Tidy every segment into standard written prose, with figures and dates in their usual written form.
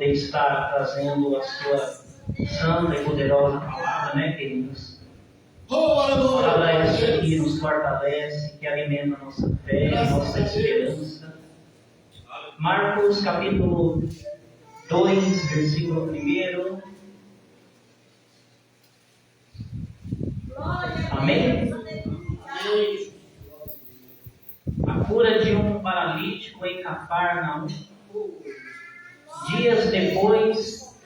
poder estar trazendo a sua santa e poderosa palavra, né, queridos? A palavra essa que nos fortalece, que alimenta a nossa fé, a nossa esperança. Marcos capítulo 2, versículo 1. Amém? A cura de um paralítico em Cafarnaum. Dias depois,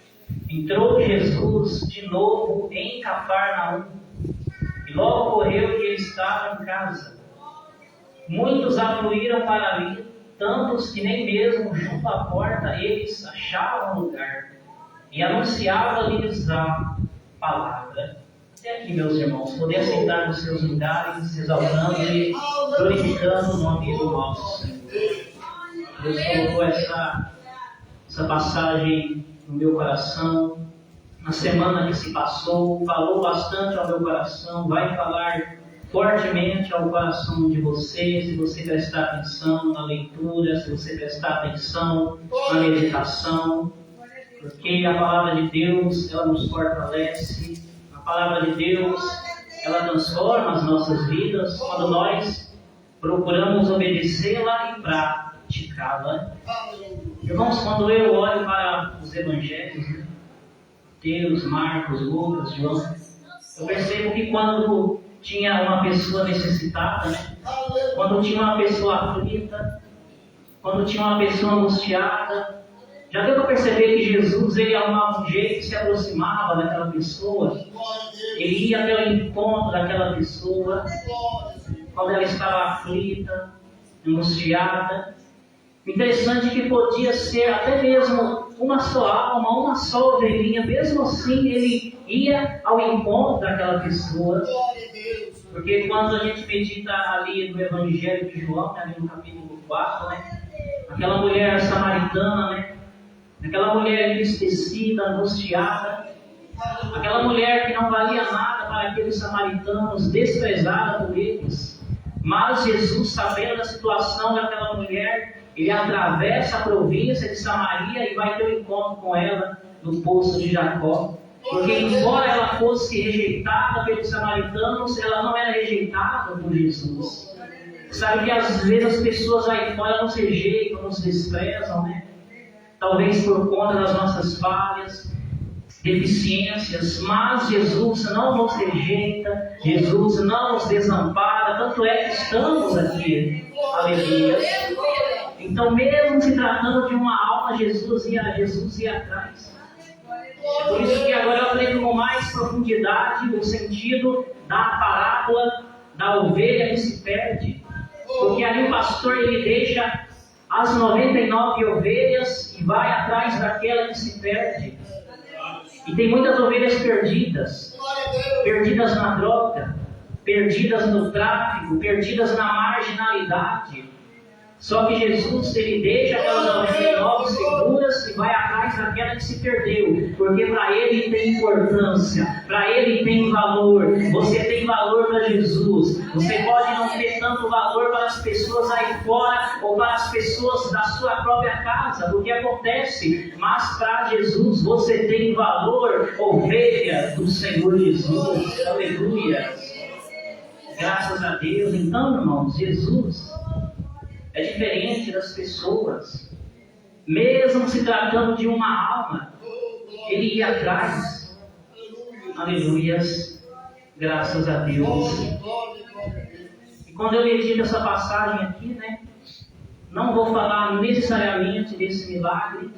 entrou Jesus de novo em Cafarnaum, e logo ocorreu que ele estava em casa. Muitos afluíram para ali, tantos que nem mesmo junto à porta eles achavam lugar, e anunciavam-lhes a palavra. Até aqui, meus irmãos, poder sentar nos seus lugares, exaltando e glorificando o nome do nosso Senhor. Deus colocou essa passagem no meu coração, na semana que se passou, falou bastante ao meu coração, vai falar fortemente ao coração de você, se você prestar atenção na leitura, se você prestar atenção na meditação, porque a palavra de Deus, ela nos fortalece. A palavra de Deus, ela transforma as nossas vidas quando nós procuramos obedecê-la e praticá-la. Irmãos, quando eu olho para os evangelhos, Mateus, Marcos, Lucas, João, eu percebo que quando tinha uma pessoa necessitada, quando tinha uma pessoa aflita, quando tinha uma pessoa angustiada, já deu para perceber que Jesus, ele arrumava um jeito, se aproximava daquela pessoa, ele ia até o encontro daquela pessoa, quando ela estava aflita, angustiada. Interessante que podia ser até mesmo uma só alma, uma só ovelhinha, mesmo assim ele ia ao encontro daquela pessoa. Porque quando a gente medita ali no Evangelho de João, ali no capítulo 4, aquela mulher samaritana, aquela mulher entristecida, angustiada, aquela mulher que não valia nada para aqueles samaritanos, desprezada por eles. Mas Jesus, sabendo da situação daquela mulher, ele atravessa a província de Samaria e vai ter um encontro com ela no poço de Jacó. Porque embora ela fosse rejeitada pelos samaritanos, ela não era rejeitada por Jesus. Sabe que às vezes as pessoas aí fora nos rejeitam, nos desprezam, Talvez por conta das nossas falhas, deficiências, mas Jesus não nos rejeita, Jesus não nos desampara, tanto é que estamos aqui. Aleluia. Então, mesmo se tratando de uma alma, Jesus ia atrás. É por isso que agora eu aprendo com mais profundidade o sentido da parábola da ovelha que se perde. Porque ali o pastor ele deixa as 99 ovelhas e vai atrás daquela que se perde. E tem muitas ovelhas perdidas. Perdidas na droga, perdidas no tráfico, perdidas na marginalidade. Só que Jesus, ele deixa aquelas 99 seguras e vai atrás daquela que se perdeu. Porque para ele tem importância, para ele tem valor. Você tem valor para Jesus. Você pode não ter tanto valor para as pessoas aí fora ou para as pessoas da sua própria casa, porque acontece. Mas para Jesus você tem valor, ovelha do Senhor Jesus. Aleluia. Graças a Deus. Então, irmãos, Jesus é diferente das pessoas. Mesmo se tratando de uma alma, ele ia atrás. Aleluias. Graças a Deus. E quando eu medito essa passagem aqui, não vou falar necessariamente desse milagre.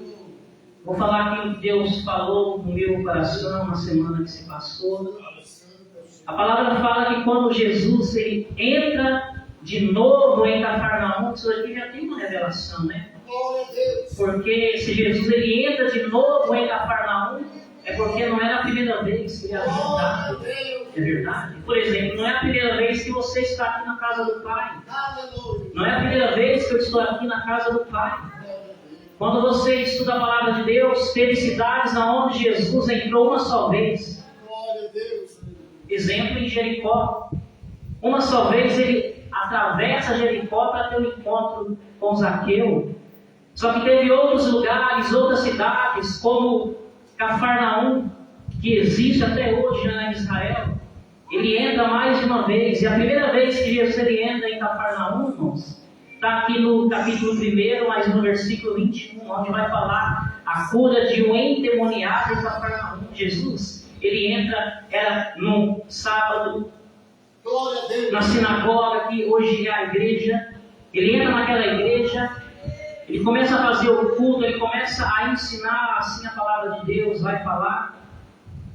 Vou falar aquilo que Deus falou no meu coração na semana que se passou. A palavra fala que quando Jesus ele entra de novo em Cafarnaum, isso aqui já tem uma revelação, Porque se Jesus ele entra de novo em Cafarnaum, é porque não era a primeira vez que ele havia entrado. É verdade? Por exemplo, não é a primeira vez que você está aqui na casa do Pai. Não é a primeira vez que eu estou aqui na casa do Pai. Quando você estuda a palavra de Deus, teve cidades onde Jesus entrou uma só vez. Exemplo em Jericó. Uma só vez ele atravessa Jericó para ter um encontro com Zaqueu. Só que teve outros lugares, outras cidades, como Cafarnaum, que existe até hoje em Israel. Ele entra mais de uma vez, e a primeira vez que Jesus entra em Cafarnaum, irmãos, está aqui no capítulo 1, mas no versículo 21, onde vai falar a cura de um endemoniado em Cafarnaum. Jesus, ele entra, era no sábado, na sinagoga, que hoje é a igreja. Ele entra naquela igreja, ele começa a fazer o culto, ele começa a ensinar assim a palavra de Deus, vai falar.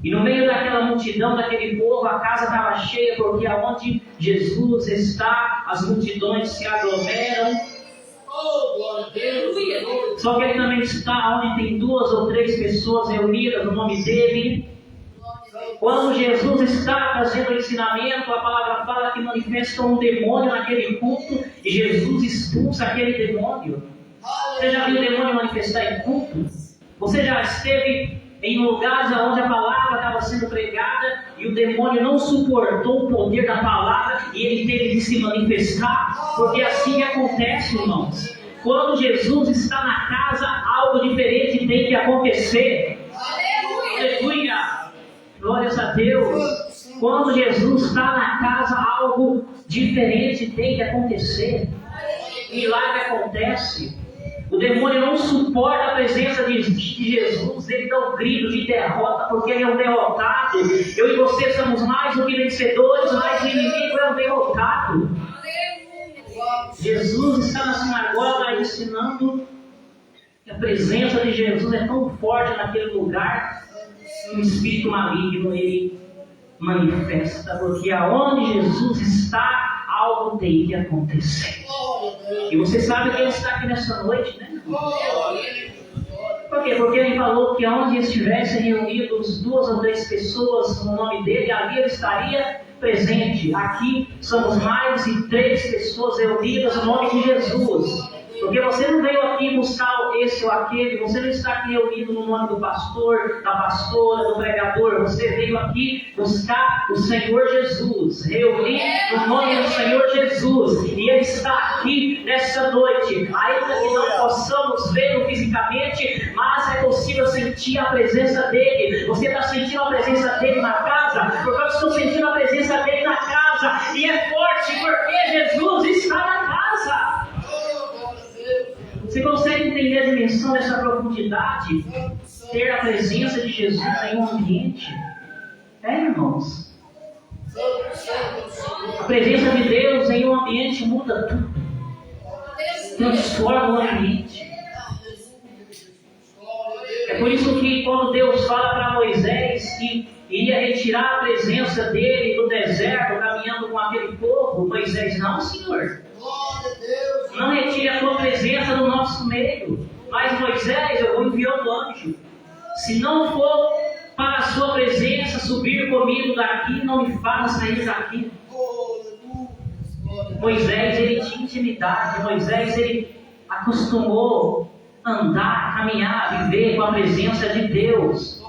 E no meio daquela multidão, daquele povo, a casa estava cheia, porque aonde Jesus está, as multidões se aglomeram. Só que ele também está onde tem 2 ou 3 pessoas reunidas no nome dele. Quando Jesus está fazendo o ensinamento, a palavra fala que manifesta um demônio naquele culto, e Jesus expulsa aquele demônio. Você já viu o demônio manifestar em culto? Você já esteve em lugares onde a palavra estava sendo pregada e o demônio não suportou o poder da palavra e ele teve de se manifestar? Porque assim que acontece, irmãos. Quando Jesus está na casa, algo diferente tem que acontecer. Aleluia! Glórias a Deus! Quando Jesus está na casa, algo diferente tem que acontecer. Milagre acontece. O demônio não suporta a presença de Jesus, ele dá um grito de derrota, porque ele é um derrotado. Eu e você somos mais do que vencedores, mas o inimigo é um derrotado. Jesus está na sinagoga ensinando que a presença de Jesus é tão forte naquele lugar que o espírito maligno ele manifesta, porque aonde Jesus está, algo tem que acontecer. E você sabe que ele está aqui nessa noite, né? Por quê? Porque ele falou que onde estivessem reunidos 2 ou 3 pessoas no nome dele, ali ele estaria presente. Aqui somos mais de 3 pessoas reunidas no nome de Jesus. Porque você não veio aqui buscar esse ou aquele, você não está aqui reunido no nome do pastor, da pastora, do pregador, você veio aqui buscar o Senhor Jesus, reunir no nome do Senhor Jesus, e Ele está aqui nessa noite, ainda que não possamos vê-lo fisicamente, mas é possível sentir a presença dEle. Você está sentindo a presença dEle na casa? Porque eu estou sentindo a presença dEle na casa, e é forte porque Jesus está na casa. Você consegue entender a dimensão dessa profundidade? Ter a presença de Jesus em um ambiente? Irmãos. A presença de Deus em um ambiente muda tudo. Transforma o ambiente. É por isso que quando Deus fala para Moisés que iria retirar a presença dele do deserto, caminhando com aquele povo, Moisés, não, Senhor. Não retire a tua presença no nosso meio. Mas Moisés, eu vou enviar um anjo. Se não for para a sua presença subir comigo daqui, não me faça sair daqui. Moisés, ele tinha intimidade. Moisés, ele acostumou andar, caminhar, viver com a presença de Deus.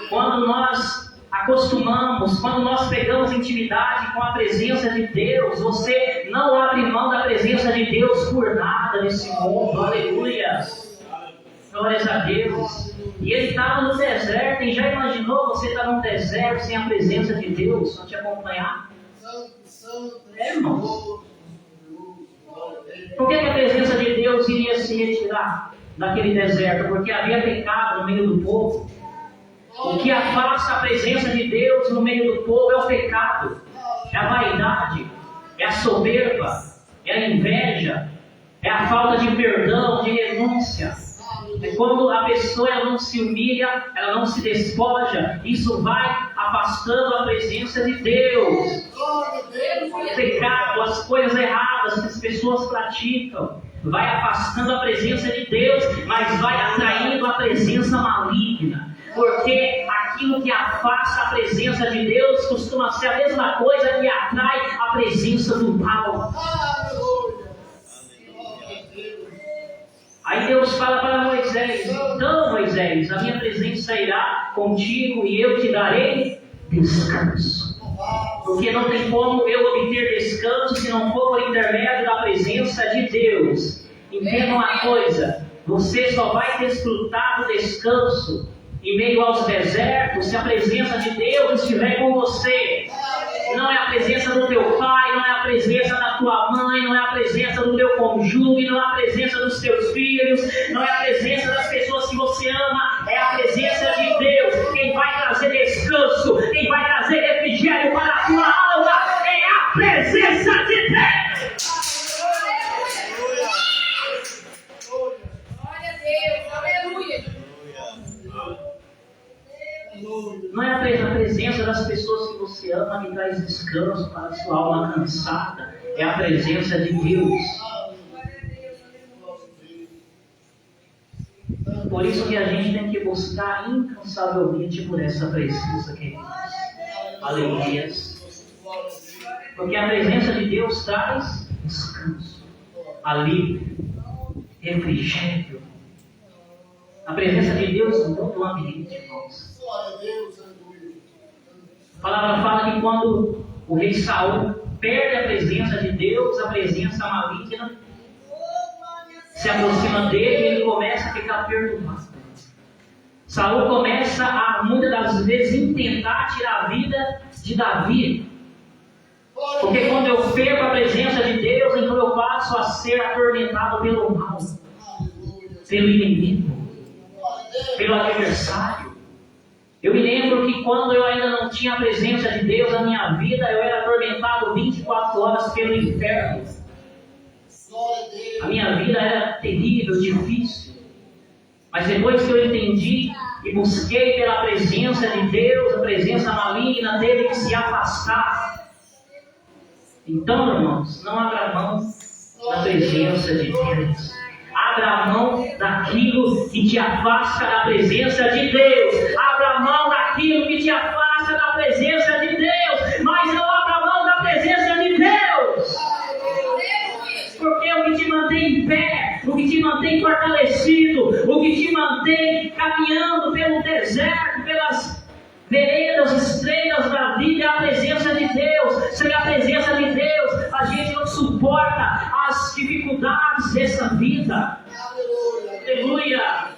Quando nós acostumamos, quando nós pegamos intimidade com a presença de Deus, você não abre mão da presença de Deus por nada nesse mundo. Aleluia! Glórias a Deus. E ele estava no deserto, e já imaginou você estar num deserto sem a presença de Deus só te acompanhar? Irmãos, por que a presença de Deus iria se retirar daquele deserto? Porque havia pecado no meio do povo. O que afasta a presença de Deus no meio do povo é o pecado, é a vaidade, é a soberba, é a inveja, é a falta de perdão, de renúncia. É quando a pessoa ela não se humilha, ela não se despoja, isso vai afastando a presença de Deus. O pecado, as coisas erradas que as pessoas praticam, vai afastando a presença de Deus, mas vai atraindo a presença maligna. Porque aquilo que afasta a presença de Deus costuma ser a mesma coisa que atrai a presença do mal. Aí Deus fala para Moisés: então Moisés, a minha presença irá contigo e eu te darei descanso. Porque não tem como eu obter descanso se não for por intermédio da presença de Deus. Entenda uma coisa: Você só vai desfrutar do descanso em meio aos desertos se a presença de Deus estiver com você. Não é a presença do teu pai, não é a presença da tua mãe, não é a presença do teu cônjuge, não é a presença dos teus filhos, não é a presença das pessoas que você ama, é a presença de Deus. Quem vai trazer descanso, quem vai trazer refrigério para a tua alma é a presença de Deus. Glória a Deus, aleluia. Não é a presença das pessoas que você ama que traz descanso para a sua alma cansada. É a presença de Deus. Por isso que a gente tem que buscar incansavelmente por essa presença, queridos. Aleluias. Porque a presença de Deus traz descanso, alívio, refrigério. A presença de Deus muda o ambiente, irmãos. A palavra fala que quando o rei Saul perde a presença de Deus, a presença maligna se aproxima dele e ele começa a ficar perturbado. Saul começa a, muitas das vezes, intentar tirar a vida de Davi. Porque quando eu perco a presença de Deus, então eu passo a ser atormentado pelo mal, pelo inimigo, pelo adversário. Eu me lembro que quando eu ainda não tinha a presença de Deus na minha vida, eu era atormentado 24 horas pelo inferno. A minha vida era terrível, difícil. Mas depois que eu entendi e busquei pela presença de Deus, a presença maligna teve que se afastar. Então, irmãos, não abra mão da presença de Deus. Abra mão daquilo que te afasta da presença de Deus. Abra mão daquilo que te afasta da presença de Deus. Mas não abra mão da presença de Deus. Porque o que te mantém em pé, o que te mantém fortalecido, o que te mantém caminhando pelo deserto, pelas veredas estreitas da vida é a presença de Deus. Sem a presença de Deus, a gente não suporta as dificuldades dessa vida. Aleluia!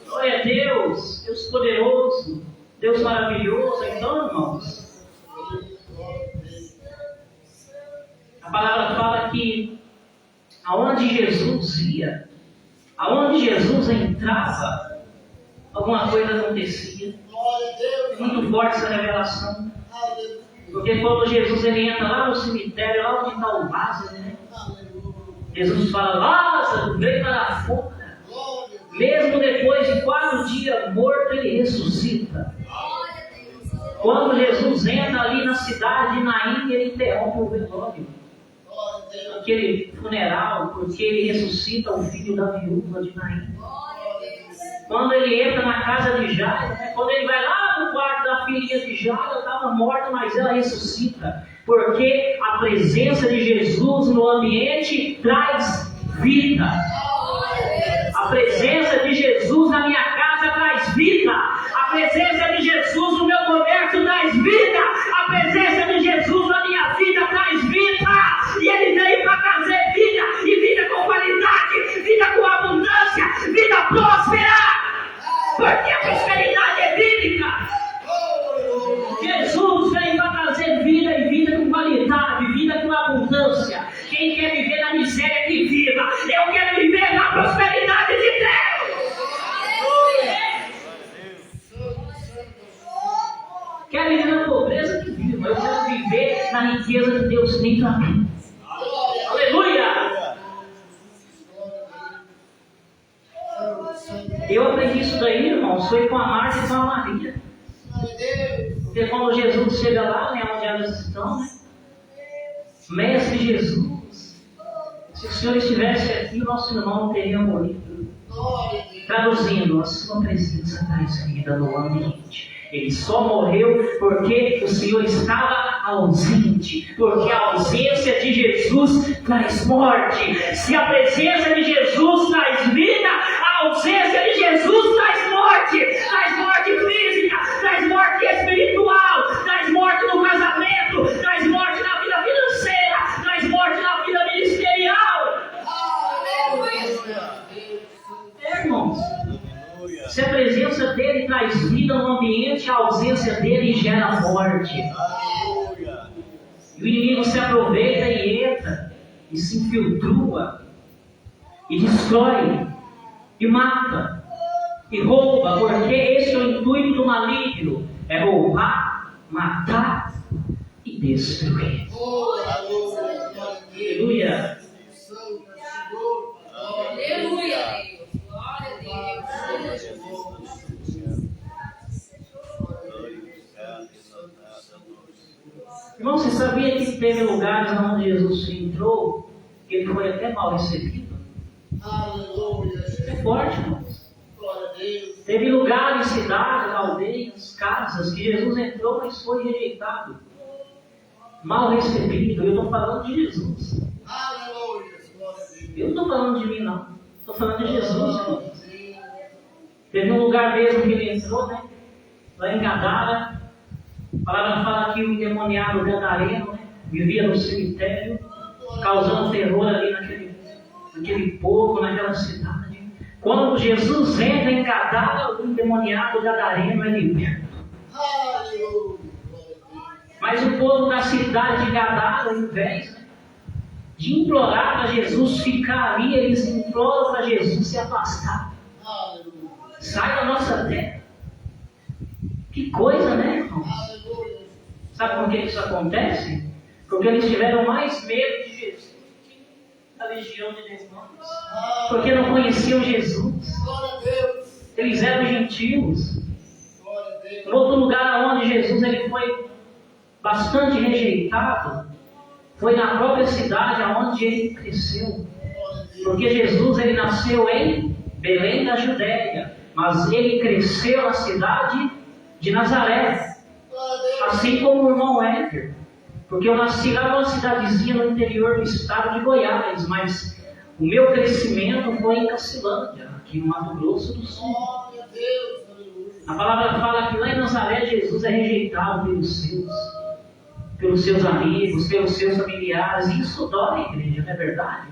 Glória a Deus! Deus poderoso, Deus maravilhoso. Então, irmãos, a palavra fala que aonde Jesus ia, aonde Jesus entrava, alguma coisa acontecia. Muito forte essa revelação. Porque quando Jesus ele entra lá no cemitério, lá onde está o Lázaro, né? Jesus fala: Lázaro, vem para fora. Mesmo depois de 4 dias morto, ele ressuscita. Quando Jesus entra ali na cidade de Naim, ele interrompe o velório, aquele funeral, porque ele ressuscita o filho da viúva de Naim. Quando ele entra na casa de Jairo, quando ele vai lá no quarto da filhinha de Jairo, ela estava morta, mas ela ressuscita. Porque a presença de Jesus no ambiente traz vida. A presença de Jesus na minha casa traz vida. A presença de Jesus no meu comércio traz vida. A presença de Jesus na minha vida traz vida. E Ele veio para trazer vida. E vida com qualidade. Vida com abundância. Vida próspera. Porque a prosperidade é bíblica. Jesus veio para trazer vida e vida com qualidade. Vida com abundância. Quem quer viver na miséria que viva. Eu quero viver na prosperidade de Deus. Quero viver na pobreza que viva. Eu quero viver na riqueza que Deus tem para mim. Aleluia! Eu aprendi isso daí, irmãos, foi com a Marta e com a Maria. Porque quando Jesus chega lá, né, onde elas estão, né? Mestre Jesus, se o Senhor estivesse aqui, o nosso irmão não teria morrido. Traduzindo, a sua presença traz vida no ambiente. Ele só morreu porque o Senhor estava ausente. Porque a ausência de Jesus traz morte. Se a presença de Jesus traz vida, a ausência de Jesus traz morte. Traz morte física, traz morte espiritual, traz morte no casamento, traz morte na vida financeira, traz morte na vida ministerial. traz vida no ambiente, a ausência dele gera morte. E o inimigo se aproveita e entra, e se infiltrua, e destrói, e mata, e rouba, porque esse é o intuito do maligno, é roubar, matar e destruir. Aleluia. Aleluia. Glória a Deus. Irmão, você sabia que teve lugares onde Jesus entrou e ele foi até mal recebido? Aleluia. É forte, irmão. Glória a Deus. Teve lugares, cidades, aldeias, casas que Jesus entrou, mas foi rejeitado, mal recebido. Eu estou falando de Jesus. Aleluia. Glória a Deus. Eu não estou falando de mim, não. Estou falando de Jesus, irmão. Teve um lugar mesmo que ele entrou, né? Lá em Gadara. A palavra fala que o endemoniado gadareno, né, vivia no cemitério, causando terror ali naquele povo, naquela cidade. Quando Jesus entra em Gadara, o endemoniado gadareno é liberto. Aleluia. Mas o povo da cidade de Gadara, ao invés, né, de implorar para Jesus ficar ali, eles imploram para Jesus se afastar. Aleluia. Sai da nossa terra. Que coisa, né, irmão? Aleluia. Sabe por que isso acontece? Porque eles tiveram mais medo de Jesus da legião de demônios. Porque não conheciam Jesus. Glória a Deus. Eles eram gentios. Glória a Deus. Um outro lugar onde Jesus ele foi bastante rejeitado foi na própria cidade onde ele cresceu. Porque Jesus ele nasceu em Belém da Judéia, mas ele cresceu na cidade de Nazaré. Assim como o irmão Éder, porque eu nasci lá numa cidadezinha no interior do estado de Goiás, mas o meu crescimento foi em Cacilândia, aqui no Mato Grosso do Sul. Glória a Deus. Aleluia. A palavra fala que lá em Nazaré Jesus é rejeitado pelos seus amigos, pelos seus familiares, e isso dói, igreja, não é verdade?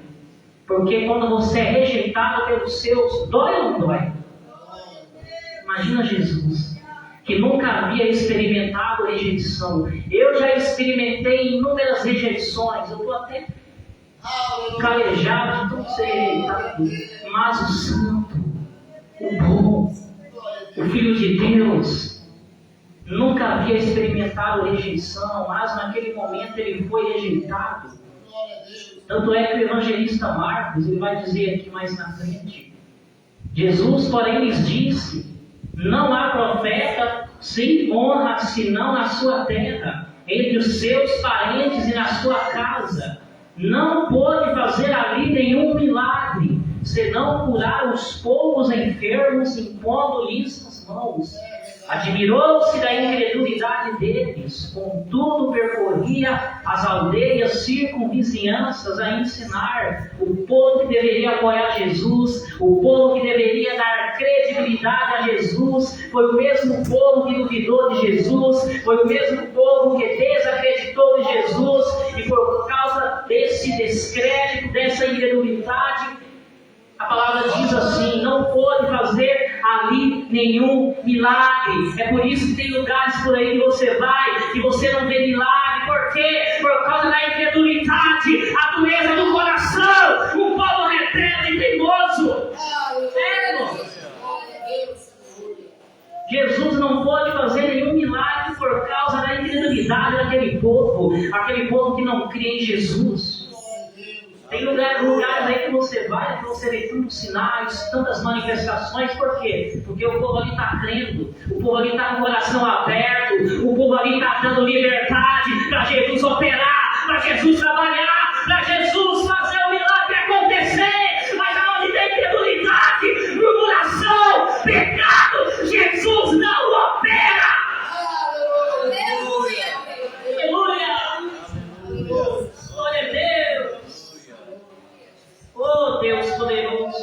Porque quando você é rejeitado pelos seus, dói ou não dói? Imagina Jesus, que nunca havia experimentado rejeição. Eu já experimentei inúmeras rejeições. Eu estou até calejado de tudo ser rejeitado. Mas o santo, o bom, o Filho de Deus, nunca havia experimentado rejeição. Mas naquele momento ele foi rejeitado. Tanto é que o evangelista Marcos, ele vai dizer aqui mais na frente, Jesus, porém, lhes disse: não há profeta sem honra senão na sua terra, entre os seus parentes e na sua casa. Não pôde fazer ali nenhum milagre, senão curar os poucos enfermos, impondo-lhes as mãos. Admirou-se da incredulidade deles, contudo percorria as aldeias circunvizinhanças a ensinar. O povo que deveria apoiar Jesus, o povo que deveria dar credibilidade a Jesus, foi o mesmo povo que duvidou de Jesus, foi o mesmo povo que desacreditou de Jesus, e por causa desse descrédito, dessa incredulidade, a palavra diz assim: não pôde fazer ali nenhum milagre. É por isso que tem lugares por aí que você vai e você não vê milagre. Por quê? Por causa da incredulidade, a dureza do coração, um povo rebelde e teimoso. Jesus não pôde fazer nenhum milagre por causa da incredulidade daquele povo que não crê em Jesus. Tem lugares aí que você vai, que você vê tantos sinais, tantas manifestações. Por quê? Porque o povo ali está crendo, o povo ali está com o coração aberto, o povo ali está dando liberdade para Jesus operar, para Jesus trabalhar, para Jesus fazer o milagre acontecer. Mas aonde tem incredulidade, murmuração, pecado, Jesus não opera. Aleluia. Aleluia! Glória a Deus! Oh Deus poderoso!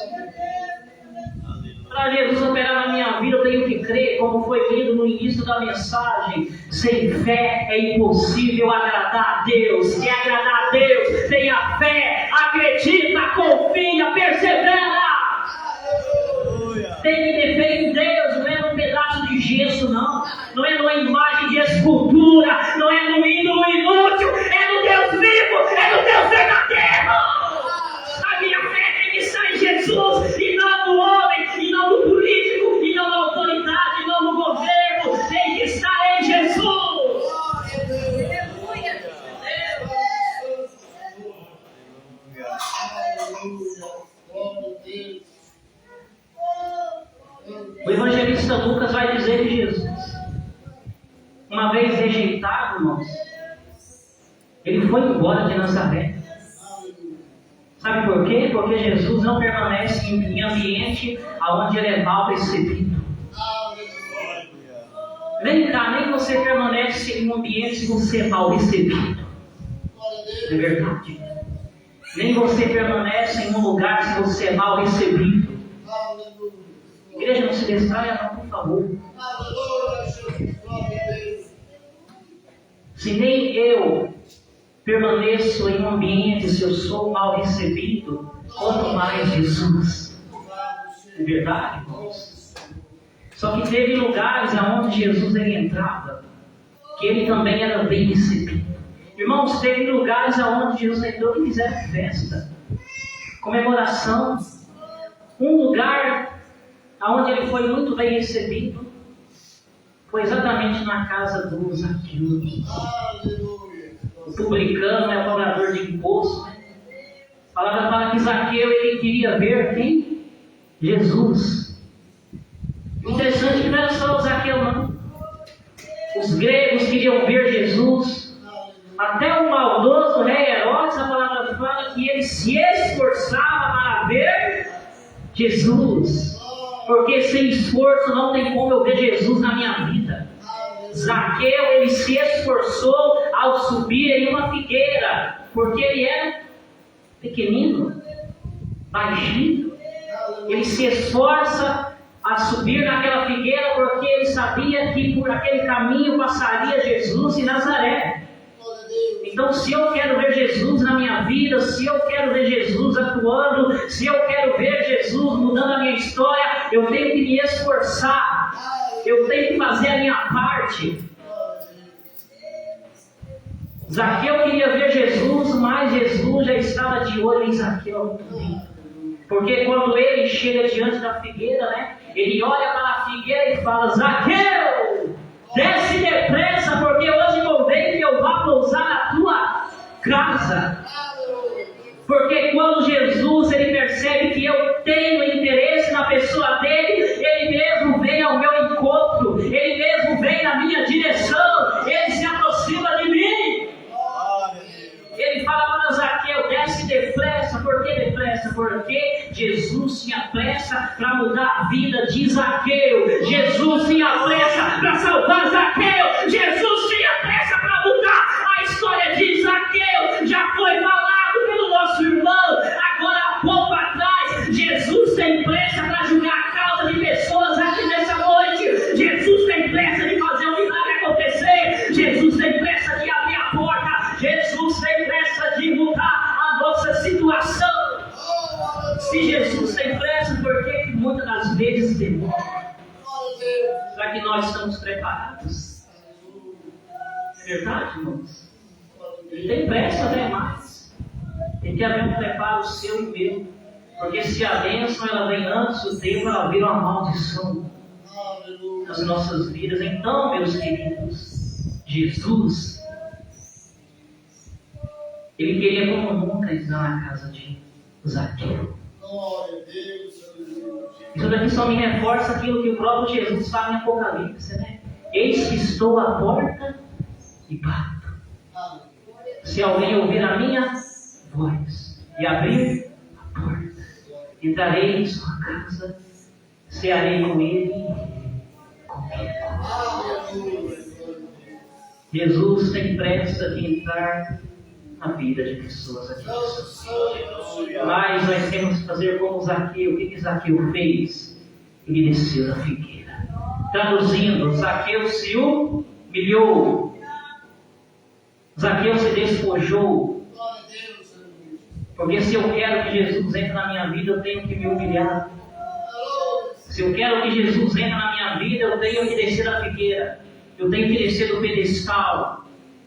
Para Jesus operar na minha vida, eu tenho que crer, como foi lido no início da mensagem. Sem fé é impossível agradar a Deus. Quer agradar a Deus? Tenha fé, acredita, confia, persevera. Tem que ter fé em Deus, não é um pedaço de nisso não. Não é numa imagem de escultura, não é no ídolo inútil, é no Deus vivo, é no Deus verdadeiro. A minha fé tem que estar em Jesus, e não no homem, e não no político, e não na autoridade, e não no governo. Tem que estar em Jesus. O evangelista Lucas vai dizer que Jesus, uma vez rejeitado, irmãos, ele foi embora de Nazaré. Sabe por quê? Porque Jesus não permanece em ambiente onde ele é mal recebido. Vem cá, nem você permanece em um ambiente se você é mal recebido. É verdade. Nem você permanece em um lugar se você é mal recebido. Igreja, não se distraia não, por favor. Se nem eu permaneço em um ambiente se eu sou mal recebido, quanto mais Jesus. É verdade, irmãos? Só que teve lugares onde Jesus ele entrava, que ele também era bem recebido. Irmãos, teve lugares onde Jesus entrou e fizeram festa, comemoração. Um lugar onde ele foi muito bem recebido foi exatamente na casa do Zaqueu. O publicano, o cobrador de imposto. A palavra fala que Zaqueu ele queria ver quem? Jesus. O interessante é que não era só o Zaqueu, não. Os gregos queriam ver Jesus. Até o maldoso rei Herodes, a palavra fala que ele se esforçava para ver Jesus. Porque sem esforço não tem como eu ver Jesus na minha vida. Zaqueu, ele se esforçou ao subir em uma figueira, porque ele era pequenino, baixinho. Ele se esforça a subir naquela figueira, porque ele sabia que por aquele caminho passaria Jesus em Nazaré. Então, se eu quero ver Jesus na minha vida, se eu quero ver Jesus atuando, se eu quero ver Jesus mudando a minha história, eu tenho que me esforçar, eu tenho que fazer a minha parte. Zaqueu queria ver Jesus, mas Jesus já estava de olho em Zaqueu. Porque quando ele chega diante da figueira, né, ele olha para a figueira e fala: Zaqueu, desce depressa, porque hoje convém que eu vá pousar na tua casa. Porque quando Jesus ele percebe que eu tenho interesse na pessoa dele, ele mesmo vem ao meu encontro, ele mesmo vem na minha direção, ele se aproxima de mim. Ele fala para Zaqueu: desce depressa. Por que depressa? Porque Jesus tinha pressa para mudar a vida de Zaqueu. Jesus tinha pressa para salvar Zaqueu. Jesus tinha pressa para mudar a história de Zaqueu. Já foi falado pelo nosso irmão agora há pouco atrás. Jesus tem pressa para julgar a causa de pessoas aqui nessa noite. Jesus tem pressa de fazer um milagre acontecer. Jesus tem pressa de abrir a porta. Jesus tem pressa de mudar a nossa situação. Se Jesus tem pressa, por que muitas das vezes demora? Será que nós estamos preparados? É verdade, irmãos? Ele tem pressa, né? Mas tem que haver um preparo seu e meu. Porque se a bênção ela vem antes do tempo, ela vira uma maldição nas nossas vidas. Então, meus queridos, Jesus, ele queria como nunca estar na casa de Zaqueu. Isso daqui só me reforça aquilo que o próprio Jesus fala em Apocalipse, né? Eis que estou à porta e bato. Se alguém ouvir a minha voz e abrir a porta, entrarei em sua casa, cearei com ele, comigo. Jesus tem pressa de entrar na vida de pessoas aqui. Mas nós temos que fazer como Zaqueu. O que Zaqueu fez? Ele desceu da figueira. Traduzindo, Zaqueu se humilhou. Zaqueu se despojou. Porque se eu quero que Jesus entre na minha vida, eu tenho que me humilhar. Se eu quero que Jesus entre na minha vida, eu tenho que descer da figueira. Eu tenho que descer do pedestal.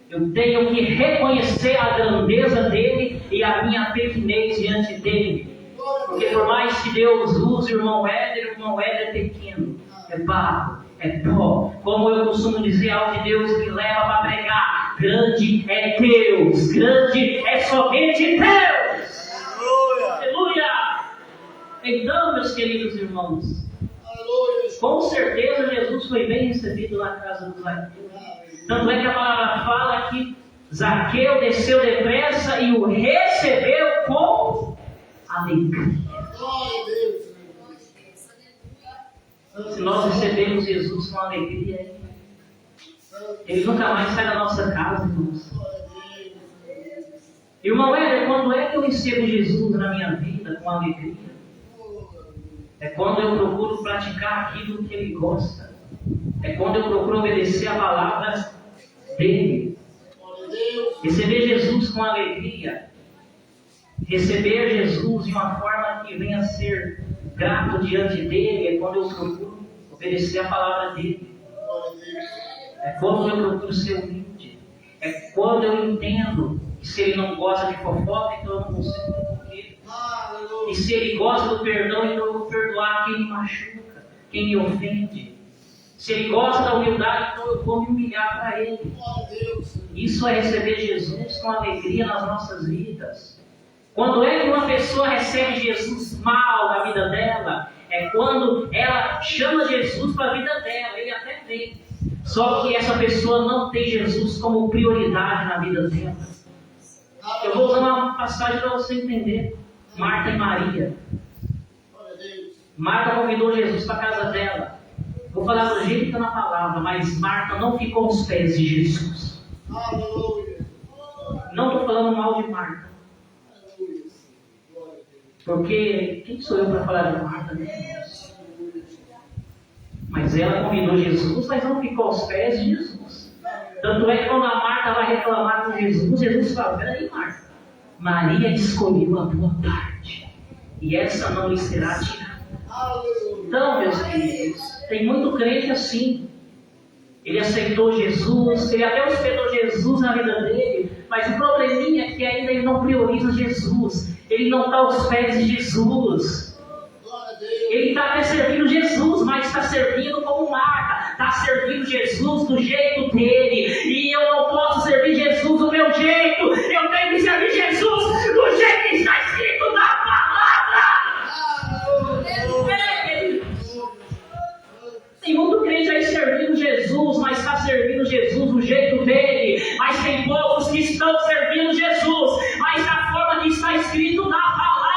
Eu tenho que reconhecer a grandeza dele e a minha pequenez diante dele. Porque por mais que Deus use o irmão Éder é pequeno, é barro, é pó. Como eu costumo dizer, ao que Deus me leva para pregar, grande é Deus, grande é somente Deus. Aleluia! Então, meus queridos irmãos, com certeza Jesus foi bem recebido na casa do Zaqueu. Tanto é que a palavra fala que Zaqueu desceu depressa e o recebeu com alegria. Se nós recebemos Jesus com alegria, ele nunca mais sai da nossa casa, irmãos. Irmão Éder, quando é que eu recebo Jesus na minha vida com alegria? É quando eu procuro praticar aquilo que ele gosta. É quando eu procuro obedecer a palavra dele. Receber Jesus com alegria. Receber Jesus de uma forma que venha a ser grato diante dele. É quando eu procuro obedecer a palavra dele. É quando eu procuro ser humilde. É quando eu entendo que se ele não gosta de fofoca, então eu não consigo cumprir. E se ele gosta do perdão, então eu vou perdoar quem me machuca, quem me ofende. Se ele gosta da humildade, então eu vou me humilhar para ele. Isso é receber Jesus com alegria nas nossas vidas. Quando é que uma pessoa recebe Jesus mal na vida dela? É quando ela chama Jesus para a vida dela, ele até vem. Só que essa pessoa não tem Jesus como prioridade na vida dela. Eu vou usar uma passagem para você entender. Marta e Maria. Marta convidou Jesus para a casa dela. Vou falar do jeito que está na palavra, mas Marta não ficou aos pés de Jesus. Não estou falando mal de Marta. Porque quem sou eu para falar de Marta, né? Mas ela convidou Jesus, mas não ficou aos pés de Jesus. Tanto é que quando a Marta vai reclamar com Jesus, Jesus fala: peraí, Marta, Maria escolheu a boa parte, e essa não lhe será tirada. Então, meus queridos, tem muito crente assim. Ele aceitou Jesus, ele até hospedou Jesus na vida dele, mas o probleminha é que ainda ele não prioriza Jesus. Ele não está aos pés de Jesus. Ele está até servindo Jesus, mas está servindo como Marta. Está servindo Jesus do jeito dele. E eu não posso servir Jesus do meu jeito. Eu tenho que servir Jesus do jeito que está escrito na palavra. Tem muito crente aí servindo Jesus, mas está servindo Jesus do jeito dele. Mas tem poucos que estão servindo Jesus, mas da forma que está escrito na palavra.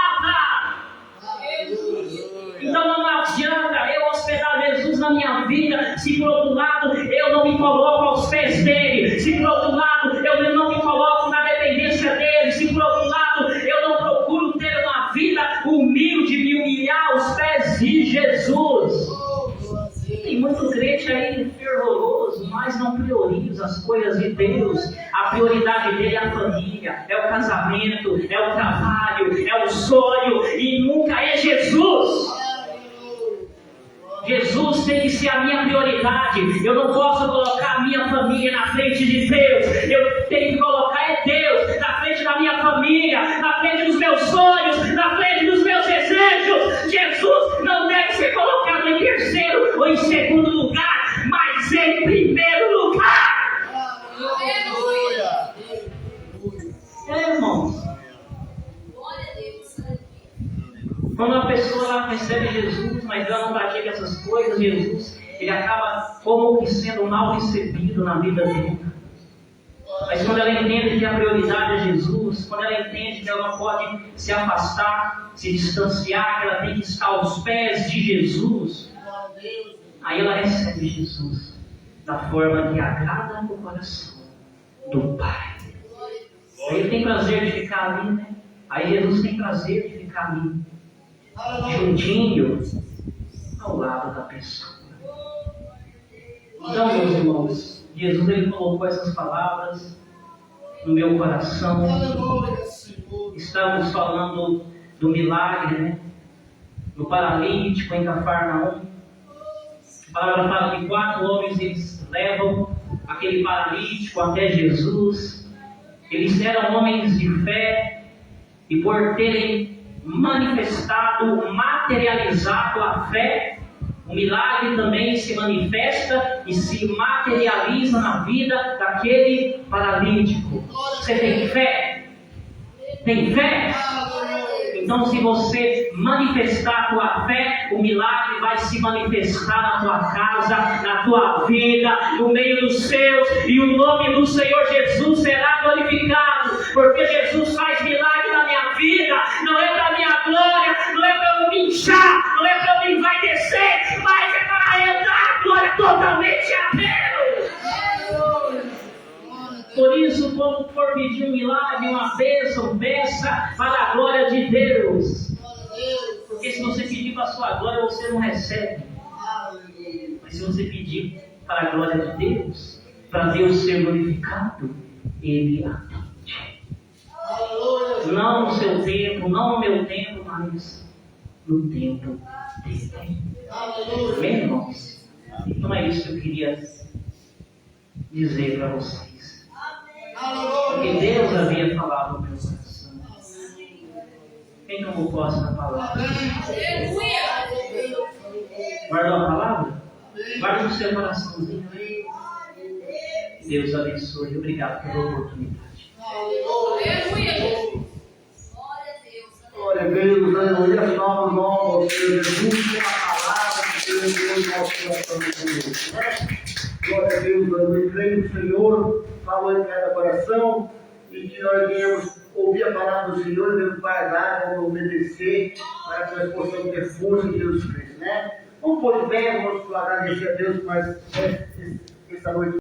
Então não adianta eu hospedar Jesus na minha vida, se por outro lado eu não me coloco aos pés dele, se por outro lado eu não me coloco na dependência dele, se por outro lado eu não procuro ter uma vida humilde, me humilhar aos pés de Jesus. Tem muito crente aí fervoroso, mas não prioriza as coisas de Deus. A prioridade dele é a família, é o casamento, é o trabalho, é o sonho, e nunca é Jesus. Jesus tem que ser a minha prioridade. Eu não posso colocar a minha família na frente de Deus. Eu tenho que colocar Deus na frente da minha família, na frente dos meus sonhos, na frente dos meus desejos. Jesus não deve ser colocado em terceiro ou em segundo lugar, mas em primeiro lugar. Aleluia! Irmãos, quando a pessoa recebe Jesus, mas ela não pratica essas coisas, Jesus, ele acaba como que sendo mal recebido na vida dela. Mas quando ela entende que a prioridade é Jesus, quando ela entende que ela não pode se afastar, se distanciar, que ela tem que estar aos pés de Jesus, aí ela recebe Jesus da forma que agrada o coração do Pai. Aí ele tem prazer de ficar ali, né? Aí Jesus tem prazer de ficar ali, juntinho ao lado da pessoa. Então, meus irmãos, Jesus ele colocou essas palavras no meu coração. Estamos falando do milagre, né? do paralítico em Cafarnaum. A palavra fala que 4 homens eles levam aquele paralítico até Jesus. Eles eram homens de fé e por terem manifestado, materializado a fé, o milagre também se manifesta e se materializa na vida daquele paralítico. Você tem fé? Tem fé? Então, se você manifestar a tua fé, o milagre vai se manifestar na tua casa, na tua vida, no meio dos seus, e o nome do Senhor Jesus será glorificado, porque Jesus faz milagre na minha vida, não é para a minha glória, não é para eu me inchar, não é para eu me envaidecer, mas é para eu dar a glória totalmente a Deus. Por isso, quando for pedir um milagre, uma bênção, peça para a glória de Deus. Porque se você pedir para a sua glória, você não recebe. Mas se você pedir para a glória de Deus, para Deus ser glorificado, Ele atende. Não no seu tempo, não no meu tempo, mas no tempo dele. Amém, irmãos? Então é isso que eu queria dizer para vocês. Porque Deus havia falado no meu coração. Quem tomou posse da palavra? Guardou a palavra? Guarda no seu coraçãozinho. Deus abençoe. Obrigado pela oportunidade. Glória a Deus, aleluia, salve nova, Jesus, a palavra que Deus deu no nosso coração. Glória a Deus, aleluia, creio no Senhor, falou em cada coração, e que nós venhamos ouvir a palavra do Senhor, Deus guardar, vamos obedecer, para que nós possamos ter força em Jesus Cristo, né? Vamos pôr de pé, vamos agradecer a Deus mais essa noite.